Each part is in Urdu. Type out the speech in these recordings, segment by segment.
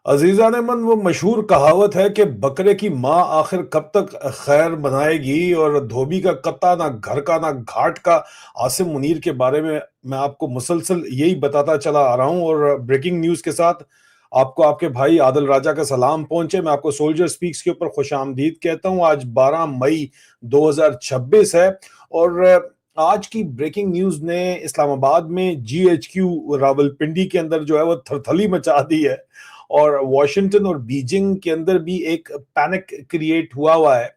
عزیزان من، وہ مشہور کہاوت ہے کہ بکرے کی ماں آخر کب تک خیر بنائے گی، اور دھوبی کا قطع نہ گھر کا نہ گھاٹ کا۔ عاصم منیر کے بارے میں آپ کو مسلسل یہی بتاتا چلا آ رہا ہوں، اور بریکنگ نیوز کے ساتھ آپ کو آپ کے بھائی عادل راجہ کا سلام پہنچے۔ میں آپ کو سولجر سپیکس کے اوپر خوش آمدید کہتا ہوں۔ آج 12 مئی 2026 ہے، اور آج کی بریکنگ نیوز نے اسلام آباد میں GHQ راولپنڈی کے اندر جو ہے وہ تھرتھلی مچا دی ہے، اور واشنگٹن اور بیجنگ کے اندر بھی ایک پینک کریٹ ہوا ہے۔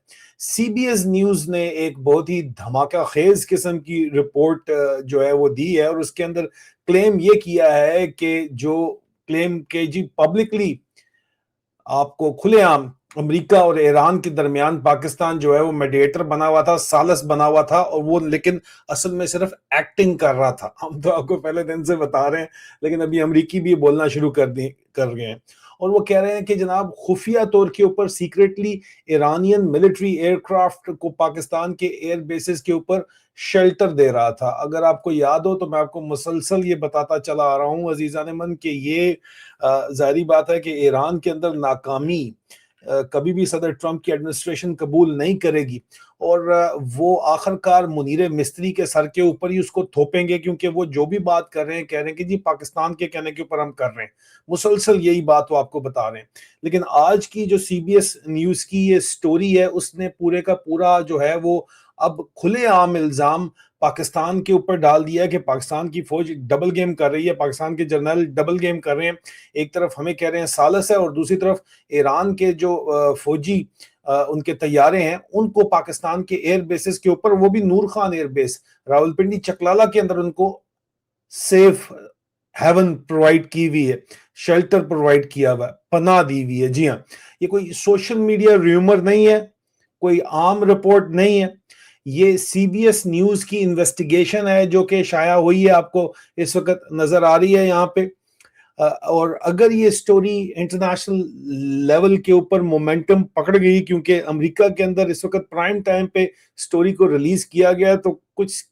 سی بی ایس نیوز نے ایک بہت ہی دھماکہ خیز قسم کی رپورٹ جو ہے وہ دی ہے، اور اس کے اندر کلیم یہ کیا ہے کہ جو کلیم کہ جی پبلکلی آپ کو کھلے عام امریکہ اور ایران کے درمیان پاکستان جو ہے وہ میڈیٹر بنا ہوا تھا، سالس بنا ہوا تھا، اور وہ لیکن اصل میں صرف ایکٹنگ کر رہا تھا۔ ہم تو آپ کو پہلے دن سے بتا رہے ہیں، لیکن ابھی امریکی بھی بولنا شروع کر گئے ہیں، اور وہ کہہ رہے ہیں کہ جناب خفیہ طور کے اوپر secretly Iranian military aircraft کو پاکستان کے ایئر بیسز کے اوپر شیلٹر دے رہا تھا۔ اگر آپ کو یاد ہو تو میں آپ کو مسلسل یہ بتاتا چلا آ رہا ہوں عزیزان من کہ یہ ظاہری بات ہے کہ ایران کے اندر ناکامی کبھی بھی صدر ٹرمپ کی ایڈمنسٹریشن قبول نہیں کرے گی، اور وہ آخر کار منیر مستری کے سر کے اوپر ہی اس کو تھوپیں گے، کیونکہ وہ جو بھی بات کر رہے ہیں کہہ رہے ہیں کہ جی پاکستان کے کہنے کے اوپر ہم کر رہے ہیں، مسلسل یہی بات وہ آپ کو بتا رہے ہیں۔ لیکن آج کی جو سی بی ایس نیوز کی یہ سٹوری ہے، اس نے پورے کا پورا جو ہے وہ اب کھلے عام الزام پاکستان کے اوپر ڈال دیا ہے کہ پاکستان کی فوج ڈبل گیم کر رہی ہے، پاکستان کے جرنیل ڈبل گیم کر رہے ہیں۔ ایک طرف ہمیں کہہ رہے ہیں سالس ہے، اور دوسری طرف ایران کے جو فوجی ان کے طیارے ہیں ان کو پاکستان کے ایئر بیسز کے اوپر، وہ بھی نور خان ایئر بیس راولپنڈی چکلالہ کے اندر، ان کو سیف ہیون پرووائڈ کی ہوئی ہے، شیلٹر پرووائڈ کیا ہوا ہے، پناہ دی ہوئی ہے۔ جی ہاں، یہ کوئی سوشل میڈیا ریومر نہیں ہے، کوئی عام رپورٹ نہیں ہے، یہ سی بی ایس نیوز کی انویسٹیگیشن ہے جو کہ شائع ہوئی ہے، آپ کو اس وقت نظر آ رہی ہے یہاں پہ۔ اور اگر یہ سٹوری انٹرنیشنل لیول کے اوپر مومنٹم پکڑ گئی، کیونکہ امریکہ کے اندر اس وقت پرائم ٹائم پہ سٹوری کو ریلیز کیا گیا، تو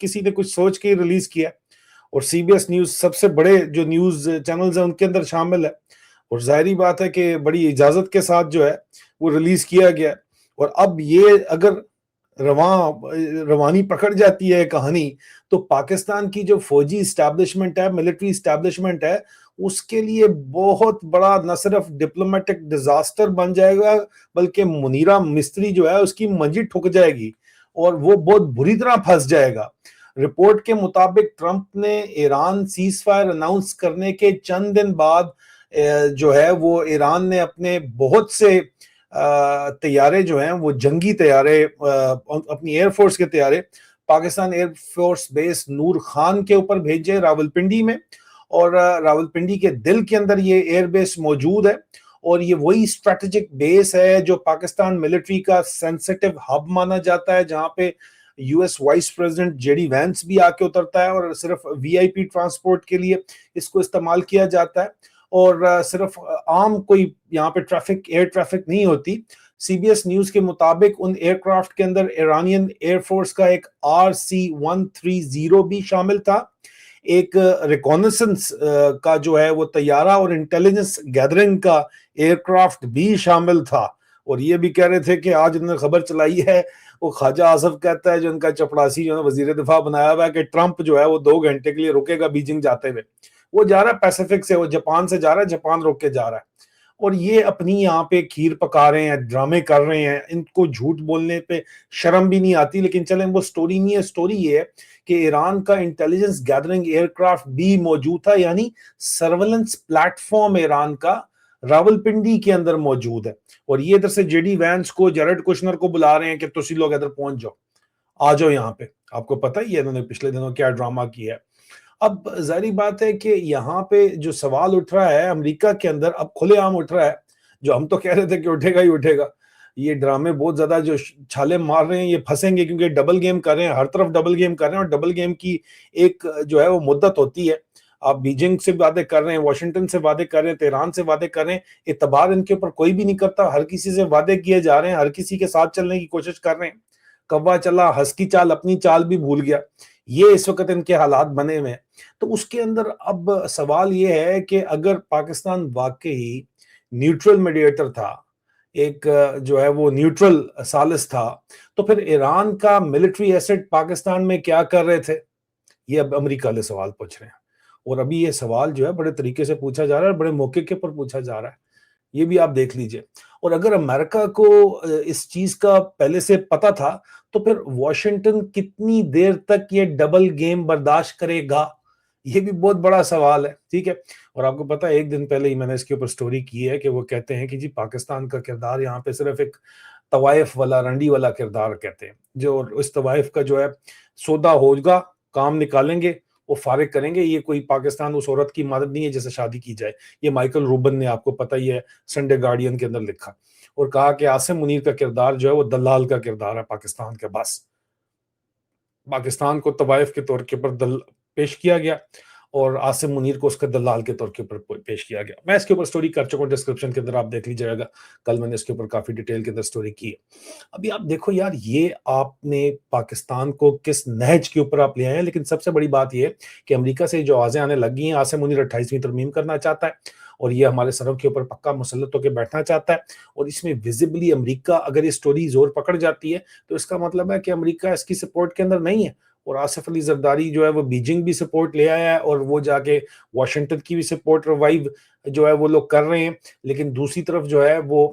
کسی نے کچھ سوچ کے ہی ریلیز کیا، اور سی بی ایس نیوز سب سے بڑے جو نیوز چینلز ہیں ان کے اندر شامل ہے، اور ظاہری بات ہے کہ بڑی اجازت کے ساتھ جو ہے وہ ریلیز کیا گیا۔ اور اب یہ اگر روانی پکڑ جاتی ہے کہانی، تو پاکستان کی جو فوجی اسٹیبلشمنٹ ہے، ملٹری اسٹیبلشمنٹ ہے، اس کے لیے بہت بڑا نہ صرف ڈپلومیٹک ڈیزاسٹر بن جائے گا، بلکہ منیرہ مستری جو ہے اس کی منجی ٹھک جائے گی، اور وہ بہت بری طرح پھنس جائے گا۔ رپورٹ کے مطابق ٹرمپ نے ایران سیز فائر اناؤنس کرنے کے چند دن بعد جو ہے وہ ایران نے اپنے بہت سے طیارے جو ہیں وہ جنگی طیارے، اپنی ایئر فورس کے طیارے پاکستان ایئر فورس بیس نور خان کے اوپر بھیجے راولپنڈی میں، اور راولپنڈی کے دل کے اندر یہ ایئر بیس موجود ہے، اور یہ وہی اسٹریٹجک بیس ہے جو پاکستان ملٹری کا سینسٹیو ہب مانا جاتا ہے، جہاں پہ U S vice president J D Vance بھی آ کے اترتا ہے، اور صرف وی آئی پی ٹرانسپورٹ کے لیے اس کو استعمال کیا جاتا ہے، اور صرف عام کوئی یہاں پہ ایئر ٹریفک نہیں ہوتی۔ سی بی ایس نیوز کے مطابق ان ایئر کرافٹ کے اندر ایرانین ایئر فورس کا ایک RC-130 بھی شامل تھا، ایک ریکونیسنس کا جو ہے وہ طیارہ اور انٹیلیجنس گیدرنگ کا ایئر کرافٹ بھی شامل تھا، اور یہ بھی کہہ رہے تھے کہ آج انہوں نے خبر چلائی ہے، وہ خواجہ آصف کہتا ہے جو ان کا چپڑاسی جو ہے وزیر دفاع بنایا ہوا ہے، کہ ٹرمپ جو ہے وہ 2 گھنٹے کے لیے رکے گا بیجنگ جاتے ہوئے، وہ جا رہا ہے پیسیفک سے، وہ جاپان سے جا رہا ہے، جاپان روک کے جا رہا ہے، اور یہ اپنی یہاں پہ کھیر پکا رہے ہیں، ڈرامے کر رہے ہیں، ان کو جھوٹ بولنے پہ شرم بھی نہیں آتی۔ لیکن چلیں وہ سٹوری نہیں ہے، سٹوری یہ ہے کہ ایران کا انٹیلیجنس گیدرنگ ایئر کرافٹ بھی موجود تھا، یعنی سرولنس پلیٹ فارم ایران کا راولپنڈی کے اندر موجود ہے، اور یہ ادھر سے جے ڈی وینس کو، جیرڈ کشنر کو بلا رہے ہیں کہ تسی لوگ ادھر پہنچ جاؤ، آ جاؤ یہاں پہ۔ آپ کو پتہ ہی ہے انہوں نے پچھلے دنوں کیا ڈرامہ کیا ہے۔ اب ظاہری بات ہے کہ یہاں پہ جو سوال اٹھ رہا ہے امریکہ کے اندر، اب کھلے عام اٹھ رہا ہے، جو ہم تو کہہ رہے تھے کہ اٹھے گا ہی اٹھے گا، یہ ڈرامے بہت زیادہ جو چھالے مار رہے ہیں یہ پھنسیں گے، کیونکہ ڈبل گیم کر رہے ہیں، ہر طرف ڈبل گیم کر رہے ہیں، اور ڈبل گیم کی ایک جو ہے وہ مدت ہوتی ہے۔ آپ بیجنگ سے وعدے کر رہے ہیں، واشنگٹن سے وعدے کر رہے ہیں، تہران سے وعدے کر رہے ہیں، اعتبار ان کے اوپر کوئی بھی نہیں کرتا، ہر کسی سے وعدے کیے جا رہے ہیں، ہر کسی کے ساتھ چلنے کی کوشش کر رہے ہیں، کوا چلا ہنس کی چال اپنی چال بھی بھول گیا، یہ اس وقت ان کے حالات بنے ہوئے ہیں۔ تو اس کے اندر اب سوال یہ ہے کہ اگر پاکستان واقعی نیوٹرل میڈیٹر تھا، ایک جو ہے وہ نیوٹرل ثالث تھا، تو پھر ایران کا ملٹری ایسٹ پاکستان میں کیا کر رہے تھے؟ یہ اب امریکہ والے سوال پوچھ رہے ہیں، اور ابھی یہ سوال جو ہے بڑے طریقے سے پوچھا جا رہا ہے، بڑے موقع کے پر پوچھا جا رہا ہے، یہ بھی آپ دیکھ لیجئے۔ اور اگر امریکہ کو اس چیز کا پہلے سے پتا تھا تو پھر واشنگٹن کتنی دیر تک یہ ڈبل گیم برداشت کرے گا؟ یہ بھی بہت بڑا سوال ہے، ٹھیک ہے۔ اور آپ کو پتا ہے ایک دن پہلے ہی میں نے اس کے اوپر سٹوری کی ہے کہ وہ کہتے ہیں کہ جی پاکستان کا کردار یہاں پہ صرف ایک طوائف والا رنڈی والا کردار کہتے ہیں، جو اس طوائف کا جو ہے سودا ہوگا، کام نکالیں گے، وہ فارغ کریں گے۔ یہ کوئی پاکستان اس عورت کی مدد نہیں ہے جیسے شادی کی جائے، یہ مائیکل روبن نے آپ کو پتہ ہی ہے سنڈے گارڈین کے اندر لکھا اور کہا کہ عاصم منیر کا کردار جو ہے وہ دلال کا کردار ہے پاکستان کے، بس پاکستان کو طوائف کے طور کے اوپر پیش کیا گیا اور عاصم منیر کو اس کا دلال کے طور کے اوپر پیش کیا گیا۔ میں اس کے اوپر سٹوری کر چکا ہوں، ڈسکرپشن کے اندر آپ دیکھ لیجیے گا، کل میں نے اس کے اوپر کافی ڈیٹیل کے اندر سٹوری کی ہے۔ ابھی آپ دیکھو یار، یہ آپ نے پاکستان کو کس نہج کے اوپر آپ لے آئے ہیں، لیکن سب سے بڑی بات یہ ہے کہ امریکہ سے جو آوازیں آنے لگ گئی ہیں، عاصم منیر 28ویں ترمیم کرنا چاہتا ہے اور یہ ہمارے سروں کے اوپر پکا مسلط ہو کے بیٹھنا چاہتا ہے، اور اس میں ویزیبلی امریکہ اگر یہ سٹوری زور پکڑ جاتی ہے تو اس کا مطلب ہے کہ امریکہ اس کی سپورٹ کے اندر نہیں ہے، اور آصف علی زرداری جو ہے وہ بیجنگ بھی سپورٹ لے آیا ہے اور وہ جا کے واشنگٹن کی بھی سپورٹ ریوائیو جو ہے وہ لوگ کر رہے ہیں۔ لیکن دوسری طرف جو ہے وہ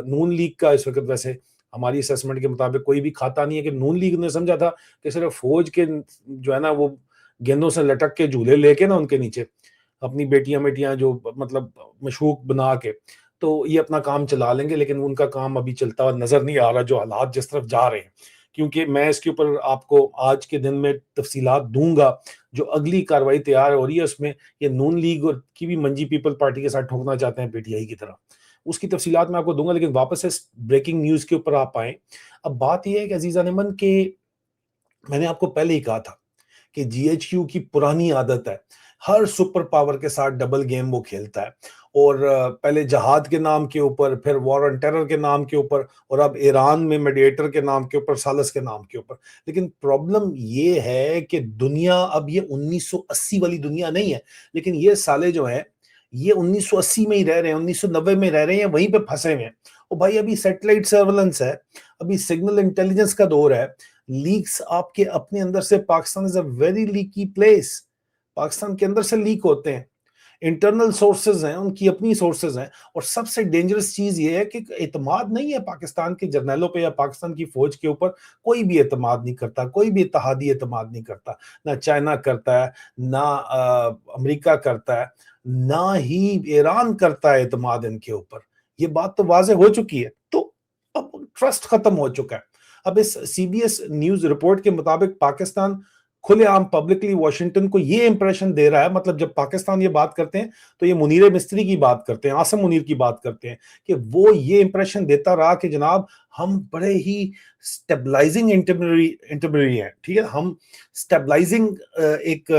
نون لیگ کا اس وقت ویسے ہماری اسیسمنٹ کے مطابق کوئی بھی کھاتا نہیں ہے، کہ نون لیگ نے سمجھا تھا کہ صرف فوج کے جو ہے نا وہ گیندوں سے لٹک کے جھولے لے کے نا ان کے نیچے اپنی بیٹیاں جو مطلب مشوق بنا کے تو یہ اپنا کام چلا لیں گے، لیکن ان کا کام ابھی چلتا ہوا نظر نہیں آ رہا، جو حالات جس طرف جا رہے ہیں۔ کیونکہ میں اس کے اوپر آپ کو آج کے دن میں تفصیلات دوں گا، جو اگلی کاروائی تیار ہو رہی ہے اس میں یہ نون لیگ اور کی بھی منجی پیپل پارٹی کے ساتھ ٹھوکنا چاہتے ہیں پی ٹی آئی کی طرح، اس کی تفصیلات میں آپ کو دوں گا۔ لیکن واپس اس بریکنگ نیوز کے اوپر آپ آئیں۔ اب بات یہ ہے کہ عزیزان من کہ میں نے آپ کو پہلے ہی کہا تھا کہ جی ایچ کیو کی پرانی عادت ہے، ہر سپر پاور کے ساتھ ڈبل گیم وہ کھیلتا ہے، اور پہلے جہاد کے نام کے اوپر، پھر وار آن ٹیرر کے نام کے اوپر، اور اب ایران میں میڈیٹر کے نام کے اوپر، سالس کے نام کے اوپر۔ لیکن پرابلم یہ ہے کہ دنیا اب یہ 1980 والی دنیا نہیں ہے، لیکن یہ سالے جو ہیں یہ 1980 میں ہی رہ رہے ہیں، 1990 میں رہ رہے ہیں، وہیں پہ پھنسے ہوئے ہیں۔ اور بھائی ابھی سیٹلائٹ سرولنس ہے، ابھی سگنل انٹیلیجنس کا دور ہے، لیکس آپ کے اپنے اندر سے، پاکستان از اے ویری لیکی پلیس، پاکستان کے اندر سے لیک ہوتے ہیں، انٹرنل سورسز ہیں، ان کی اپنی سورسز ہیں، اور سب سے ڈینجرس چیز یہ ہے کہ اعتماد نہیں ہے پاکستان کے جرنیلوں پہ یا پاکستان کی فوج کے اوپر، کوئی بھی اعتماد نہیں کرتا، کوئی بھی اتحادی اعتماد نہیں کرتا، نہ چائنا کرتا ہے، نہ امریکہ کرتا ہے، نہ ہی ایران کرتا ہے اعتماد ان کے اوپر۔ یہ بات تو واضح ہو چکی ہے، تو اب ٹرسٹ ختم ہو چکا ہے۔ اب اس C B S news report کے مطابق پاکستان کھلے عام پبلکلی واشنگٹن کو یہ امپریشن دے رہا ہے، مطلب جب پاکستان یہ بات کرتے ہیں تو یہ منیر مستری کی بات کرتے ہیں، عاصم منیر کی بات کرتے ہیں، کہ وہ یہ امپریشن دیتا رہا کہ جناب ہم بڑے ہی سٹیبلائزنگ انٹرمری ہیں، ٹھیک ہے، ہم سٹیبلائزنگ ایک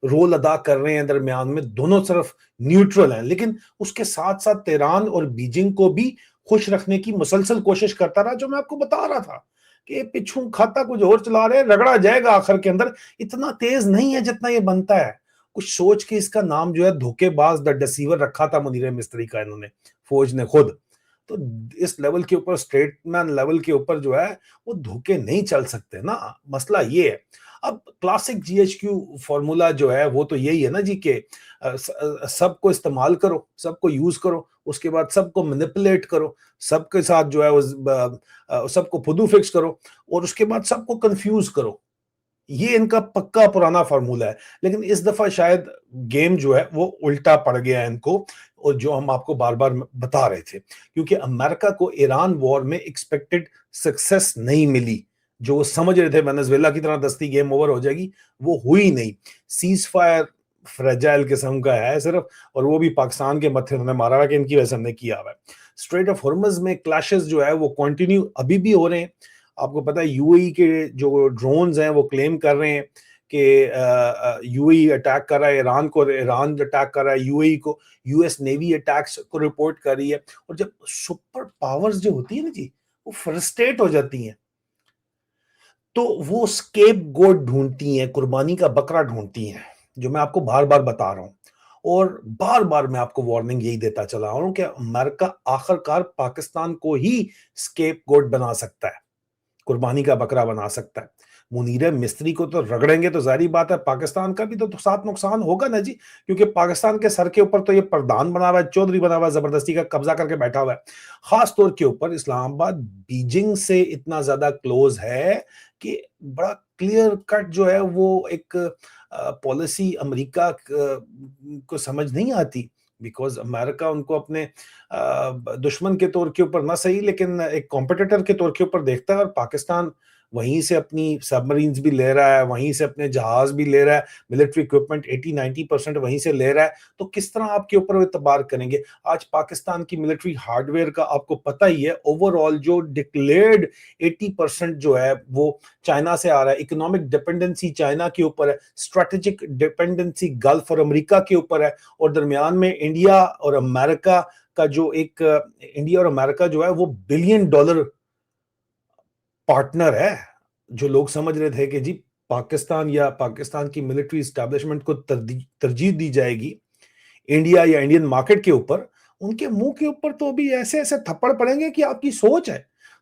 رول ادا کر رہے ہیں درمیان میں، دونوں طرف نیوٹرل ہیں، لیکن اس کے ساتھ ساتھ تیران اور بیجنگ کو بھی خوش رکھنے کی مسلسل کوشش کرتا رہا، جو میں آپ کو بتا رہا تھا کہ پچھوں کھاتا کچھ اور چلا رہے ہیں، رگڑا جائے گا آخر کے اندر، اتنا تیز نہیں ہے جتنا یہ بنتا ہے۔ کچھ سوچ کے اس کا نام جو ہے دھوکے باز دا ڈیسیور رکھا تھا منیر مستری کا، انہوں نے فوج نے خود، تو اس لیول کے اوپر، اسٹیٹ مین لیول کے اوپر جو ہے وہ دھوکے نہیں چل سکتے نا، مسئلہ یہ ہے۔ اب classic G H Q formula جو ہے وہ تو یہی ہے نا جی، کہ سب کو استعمال کرو، سب کو یوز کرو، اس کے بعد سب کو مینپولیٹ کرو، سب کے ساتھ جو ہے سب کو پھدو فکس کرو، اور اس کے بعد سب کو کنفیوز کرو۔ یہ ان کا پکا پرانا فارمولا ہے، لیکن اس دفعہ شاید گیم جو ہے وہ الٹا پڑ گیا ہے ان کو، اور جو ہم آپ کو بار بار بتا رہے تھے، کیونکہ امریکہ کو ایران وار میں ایکسپیکٹڈ سکسس نہیں ملی، جو وہ سمجھ رہے تھے وینزویلا کی طرح دستی گیم اوور ہو جائے گی، وہ ہوئی نہیں۔ سیز فائر فریجائل قسم کا ہے صرف، اور وہ بھی پاکستان کے متھے انہوں نے مارا ہوا کہ ان کی وجہ سے ہم نے کیا ہوا ہے۔ اسٹریٹ آف ہرمز میں کلیشز جو ہے وہ کنٹینیو ابھی بھی ہو رہے ہیں۔ آپ کو پتا ہے یو اے ای کے جو ڈرونز ہیں وہ کلیم کر رہے ہیں کہ یو اے ای اٹیک کر رہا ہے ایران کو، ایران اٹیک کر رہا ہے یو اے ای کو، یو ایس نیوی اٹیکس کو رپورٹ کر رہی ہے۔ اور جب سپر پاورز جو ہوتی ہیں نا جی، وہ فرسٹریٹ ہو جاتی ہیں تو وہ اسکیپ گوٹ ڈھونڈتی ہیں، قربانی کا بکرا ڈھونڈتی ہیں، جو میں آپ کو بار بار بتا رہا ہوں۔ اور بار بار میں آپ کو وارننگ یہی دیتا چلا ہوں کہ امریکہ آخر کار پاکستان کو ہی اسکیپ گوٹ بنا سکتا ہے، قربانی کا بکرا بنا سکتا ہے۔ منیر مستری کو تو رگڑیں گے تو ظاہری بات ہے پاکستان کا بھی تو ساتھ نقصان ہوگا نا جی، کیونکہ پاکستان کے سر کے اوپر تو یہ پردھان بنا ہوا ہے، چودھری بنا ہوا ہے، زبردستی کا قبضہ کر کے بیٹھا ہوا ہے۔ خاص طور کے اوپر اسلام آباد بیجنگ سے اتنا زیادہ کلوز ہے کہ بڑا کلیئر کٹ جو ہے وہ ایک پالیسی امریکہ کو سمجھ نہیں آتی، بیکاز امریکہ ان کو اپنے دشمن کے طور کے اوپر نہ صحیح لیکن ایک کمپٹیٹر کے طور کے اوپر دیکھتا ہے، اور پاکستان وہیں سے اپنی سبمرینز بھی لے رہا ہے، وہیں سے اپنے جہاز بھی لے رہا ہے، ملٹری اکوپمنٹ 80-90% وہیں سے لے رہا ہے، تو کس طرح آپ کے اوپر وہ اعتبار کریں گے؟ آج پاکستان کی ملٹری ہارڈ ویئر کا آپ کو پتہ ہی ہے، اوور آل جو ڈکلیئرڈ 80% جو ہے وہ چائنا سے آ رہا ہے، اکنامک ڈیپینڈنسی چائنا کے اوپر ہے، اسٹریٹجک ڈیپینڈنسی گلف اور امریکہ کے اوپر ہے، اور درمیان میں انڈیا اور امریکہ کا جو ایک انڈیا اور امریکہ جو ہے وہ $1 بلین پارٹنر ہے۔ جو لوگ سمجھ رہے تھے کہ جی پاکستان یا پاکستان کی ملٹری اسٹیبلشمنٹ کو ترجیح دی جائے گی انڈیا یا انڈین مارکیٹ کے اوپر، ان کے منہ کے اوپر تو بھی ایسے ایسے تھپڑ پڑیں گے کہ آپ کی سوچ ہے۔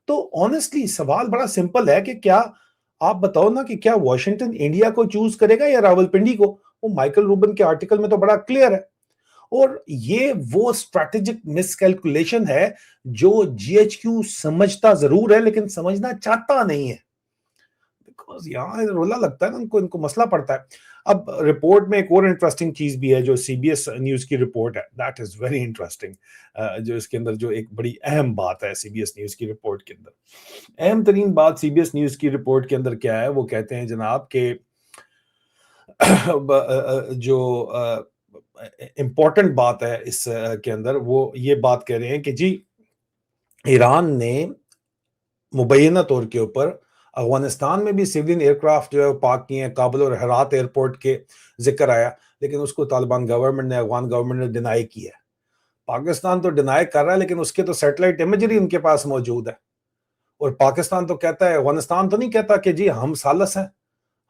تو آنےسٹلی سوال بڑا سمپل ہے کہ کیا آپ بتاؤ نا کہ کیا واشنگٹن انڈیا کو چوز کرے گا یا راولپنڈی کو؟ وہ مائیکل روبن کے آرٹیکل میں تو بڑا کلیئر ہے، اور یہ وہ اسٹریٹجک مس کیلکولیشن ہے جو جی ایچ کیو سمجھتا ضرور ہے لیکن سمجھنا چاہتا نہیں ہے، بیکاز یہاں رولا لگتا ہے نا ان کو مسئلہ پڑتا ہے۔ اب رپورٹ میں ایک اور انٹرسٹنگ چیز بھی ہے جو سی بی ایس نیوز کی رپورٹ ہے، دیٹ از ویری انٹرسٹنگ، جو اس کے اندر جو ایک بڑی اہم بات ہے سی بی ایس نیوز کی رپورٹ کے اندر، اہم ترین بات سی بی ایس نیوز کی رپورٹ کے اندر کیا ہے، وہ کہتے ہیں جناب کہ جو امپورٹنٹ بات ہے اس کے اندر، وہ یہ بات کہہ رہے ہیں کہ جی ایران نے مبینہ طور کے اوپر افغانستان میں بھی سیولین ایئرکرافٹ جو ہے وہ پارک کیے ہیں، کابل اور ہرات ایئرپورٹ کے ذکر آیا، لیکن اس کو طالبان گورنمنٹ نے افغان گورنمنٹ نے ڈینائی کیا ہے۔ پاکستان تو ڈینائی کر رہا ہے لیکن اس کے تو سیٹلائٹ امیجری ان کے پاس موجود ہے، اور پاکستان تو کہتا ہے، افغانستان تو نہیں کہتا کہ جی ہم ثالث ہیں،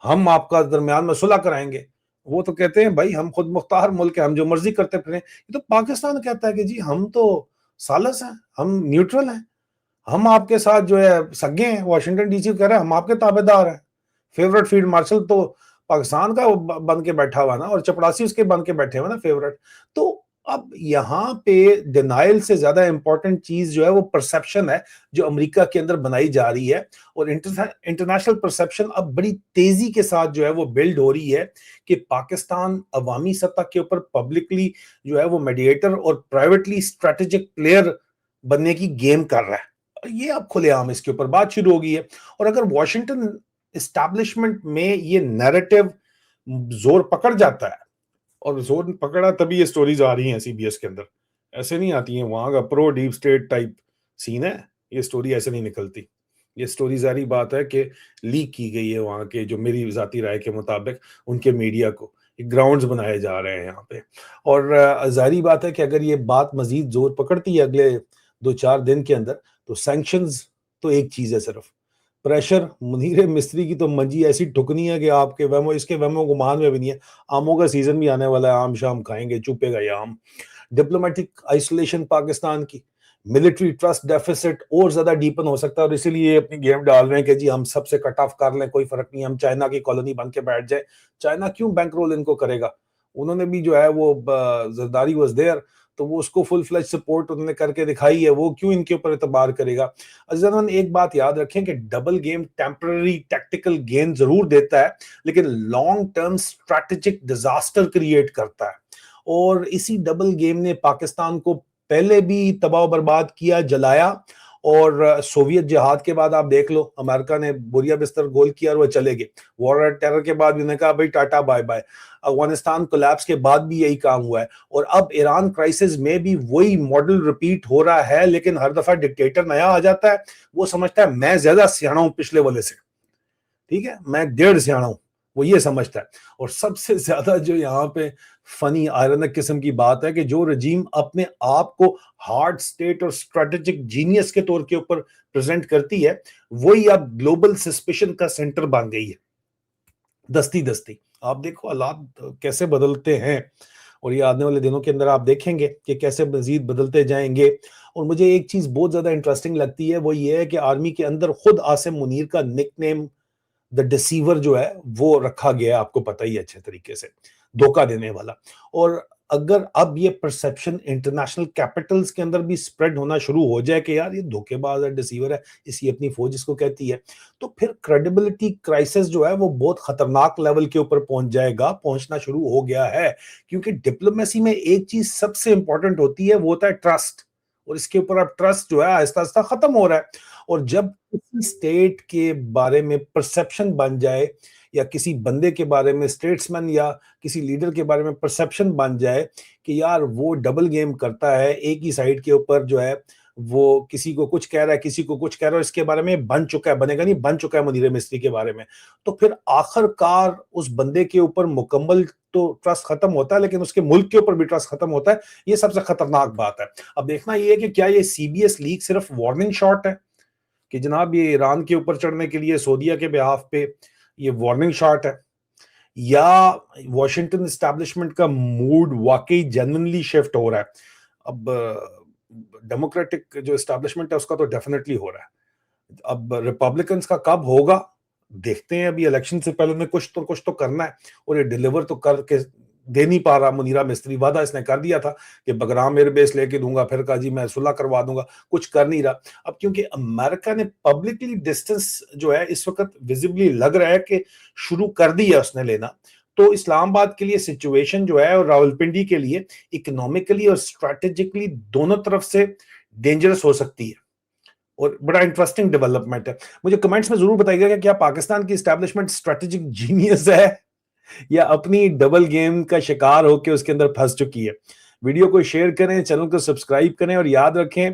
ہم آپ کا درمیان میں صلح کرائیں گے، وہ تو کہتے ہیں بھائی ہم خود مختار ملک ہیں، ہم جو مرضی کرتے پھریں۔ یہ تو پاکستان کہتا ہے کہ جی ہم تو ثالث ہیں، ہم نیوٹرل ہیں، ہم آپ کے ساتھ جو ہے سگے ہیں۔ واشنگٹن ڈی سی کہہ رہا ہے ہم آپ کے تابع دار ہیں، فیورٹ فیلڈ مارشل تو پاکستان کا بن کے بیٹھا ہوا نا، اور چپڑاسی اس کے بن کے بیٹھے ہوئے نا فیورٹ۔ تو اب یہاں پہ ڈینائل سے زیادہ امپورٹنٹ چیز جو ہے وہ پرسپشن ہے جو امریکہ کے اندر بنائی جا رہی ہے، اور انٹرنیشنل پرسپشن اب بڑی تیزی کے ساتھ جو ہے وہ بلڈ ہو رہی ہے کہ پاکستان عوامی سطح کے اوپر پبلکلی جو ہے وہ میڈیٹر اور پرائیویٹلی اسٹریٹجک پلیئر بننے کی گیم کر رہا ہے۔ یہ اب کھلے عام اس کے اوپر بات شروع ہو گئی ہے، اور اگر واشنگٹن اسٹیبلشمنٹ میں یہ نیریٹو زور پکڑ جاتا ہے، اور زور پکڑا تبھی یہ سٹوریز آ رہی ہیں سی بی ایس کے اندر، ایسے نہیں آتی ہیں، وہاں کا پرو ڈیپ سٹیٹ ٹائپ سین ہے، یہ سٹوری ایسے نہیں نکلتی۔ یہ سٹوری ظاہری بات ہے کہ لیک کی گئی ہے وہاں کے، جو میری ذاتی رائے کے مطابق ان کے میڈیا کو گراؤنڈز بنائے جا رہے ہیں یہاں پہ، اور ظاہری بات ہے کہ اگر یہ بات مزید زور پکڑتی ہے اگلے 2-4 دن کے اندر، تو سینکشنز تو ایک چیز ہے، صرف پریشر منیر مستری کی تو منجی ایسی ٹھکنی ہے کہ آپ کے وہموں اس کے وہموں گمان میں بھی نہیں ہے۔ آموں کا سیزن بھی آنے والا ہے، آم شام کھائیں گے، چوپے گا یہ آم۔ ڈپلومیٹک آئسولیشن پاکستان کی، ملٹری ٹرسٹ ڈیفیسٹ اور زیادہ ڈیپن ہو سکتا ہے، اور اسی لیے اپنی گیم ڈال رہے ہیں کہ جی ہم سب سے کٹ آف کر لیں، کوئی فرق نہیں، ہم چائنا کی کالونی بن کے بیٹھ جائیں۔ چائنا کیوں بینک رول ان کو کرے گا؟ انہوں نے بھی جو ہے وہ زرداری واز دیئر، تو وہ اس کو فل فلیج سپورٹ انہوں نے کر کے دکھائی ہے، وہ کیوں ان کے اوپر اعتبار کرے گا؟ عزیزان ایک بات یاد رکھیں کہ double game temporary tactical gain ضرور دیتا ہے، لیکن long term strategic disaster create کرتا ہے، اور اسی ڈبل گیم نے پاکستان کو پہلے بھی تباہ و برباد کیا، جلایا، اور سوویت جہاد کے بعد آپ دیکھ لو، امریکہ نے بوریا بستر گول کیا اور وہ چلے گئے، وار ٹیرر کے بعد انہوں نے کہا بھائی tata bye bye, Afghanistan collapse کے بعد بھی یہی کام ہوا ہے، اور اب ایران کرائسس میں بھی وہی ماڈل ریپیٹ ہو رہا ہے، لیکن ہر دفعہ ڈکٹیٹر نیا آ جاتا ہے، وہ سمجھتا ہے میں زیادہ سیاح ہوں پچھلے والے سے، ٹھیک ہے، میں 1.5 سیاح ہوں، وہ یہ سمجھتا ہے۔ اور سب سے زیادہ جو یہاں پہ فنی آئرنک قسم کی بات ہے کہ جو رجیم اپنے آپ کو ہارڈ سٹیٹ اور اسٹریٹجک جینیس کے طور کے اوپر پریزنٹ کرتی ہے، وہی اب گلوبل سسپیشن کا سینٹر بن گئی ہے، دستی دستی۔ آپ دیکھو حالات کیسے بدلتے ہیں، اور یہ آنے والے دنوں کے اندر آپ دیکھیں گے کہ کیسے مزید بدلتے جائیں گے. اور مجھے ایک چیز بہت زیادہ انٹرسٹنگ لگتی ہے، وہ یہ ہے کہ آرمی کے اندر خود عاصم منیر کا نک نیم دا ڈسیور جو ہے وہ رکھا گیا ہے، آپ کو پتہ ہی اچھے طریقے سے، دھوکہ دینے والا. اور اگر اب یہ پرسپشن انٹرنیشنل کیپٹلز کے اندر بھی سپریڈ ہونا شروع ہو جائے کہ یار یہ دھوکے باز ہے، ڈسیور ہے، اسی اپنی فوج اس کو کہتی ہے، تو پھر کریڈیبلٹی کرائسس جو ہے وہ بہت خطرناک لیول کے اوپر پہنچ جائے گا، پہنچنا شروع ہو گیا ہے. کیونکہ ڈپلومیسی میں ایک چیز سب سے امپورٹنٹ ہوتی ہے، وہ ہوتا ہے ٹرسٹ. اور اس کے اوپر اب ٹرسٹ جو ہے آہستہ آہستہ ختم ہو رہا ہے. اور جب کسی اسٹیٹ کے بارے میں پرسپشن بن جائے، یا کسی بندے کے بارے میں، اسٹیٹسمین یا کسی لیڈر کے بارے میں پرسپشن بن جائے کہ یار وہ ڈبل گیم کرتا ہے، ایک ہی سائیڈ کے اوپر جو ہے وہ کسی کو کچھ کہہ رہا ہے، کسی کو کچھ کہہ رہا ہے، اس کے بارے میں بن چکا ہے، بنے گا نہیں، بن چکا ہے منیر مستری کے بارے میں، تو پھر آخر کار اس بندے کے اوپر مکمل تو ٹرسٹ ختم ہوتا ہے، لیکن اس کے ملک کے اوپر بھی ٹرسٹ ختم ہوتا ہے. یہ سب سے خطرناک بات ہے. اب دیکھنا یہ ہے کہ کیا یہ سی بی ایس لیگ صرف وارننگ شاٹ ہے کہ جناب یہ ایران کے اوپر چڑھنے کے لیے سعودیہ کے بہاف پہ یہ وارننگ شاٹ ہے، یا واشنگٹن اسٹیبلشمنٹ کا موڈ واقعی جنرلی شفٹ ہو رہا ہے. اب ڈیموکریٹک جو اسٹیبلشمنٹ ہے اس کا تو ڈیفینیٹلی ہو رہا ہے. اب ریپبلکنز کا کب ہوگا دیکھتے ہیں. ابھی الیکشن سے پہلے میں کچھ تو کرنا ہے، اور یہ ڈیلیور تو کر کے دے نہیں پا رہا منیرہ مستری. وعدہ اس نے کر دیا تھا کہ بگرام ایئر بیس لے کے دوں گا، پھر کہا جی میں صلح کروا دوں گا، کچھ کر نہیں رہا. اب کیونکہ امریکہ نے پبلکلی ڈسٹنس جو ہے اس وقت ویزیبلی لگ رہا ہے کہ شروع کر دیا اس نے لینا، تو اسلام آباد کے لیے سچویشن جو ہے اور راولپنڈی کے لیے اکنامکلی اور اسٹریٹجکلی دونوں طرف سے ڈینجرس ہو سکتی ہے. اور بڑا انٹرسٹنگ ڈیولپمنٹ ہے. مجھے کمنٹس میں ضرور بتائیے گا کہ کیا پاکستان کی اسٹیبلشمنٹ اسٹریٹجک جینیس ہے یا اپنی ڈبل گیم کا شکار ہو کے اس کے اندر پھنس چکی ہے. ویڈیو کو شیئر کریں، چینل کو سبسکرائب کریں، اور یاد رکھیں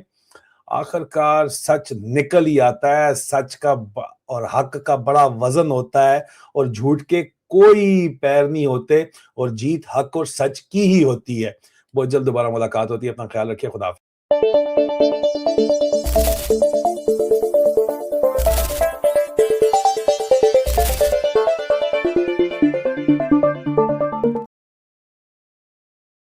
آخر کار سچ نکل ہی آتا ہے. سچ کا اور حق کا بڑا وزن ہوتا ہے، اور جھوٹ کے کوئی پیر نہیں ہوتے، اور جیت حق اور سچ کی ہی ہوتی ہے. بہت جلد دوبارہ ملاقات ہوتی ہے. اپنا خیال رکھیے. خدا حافظ.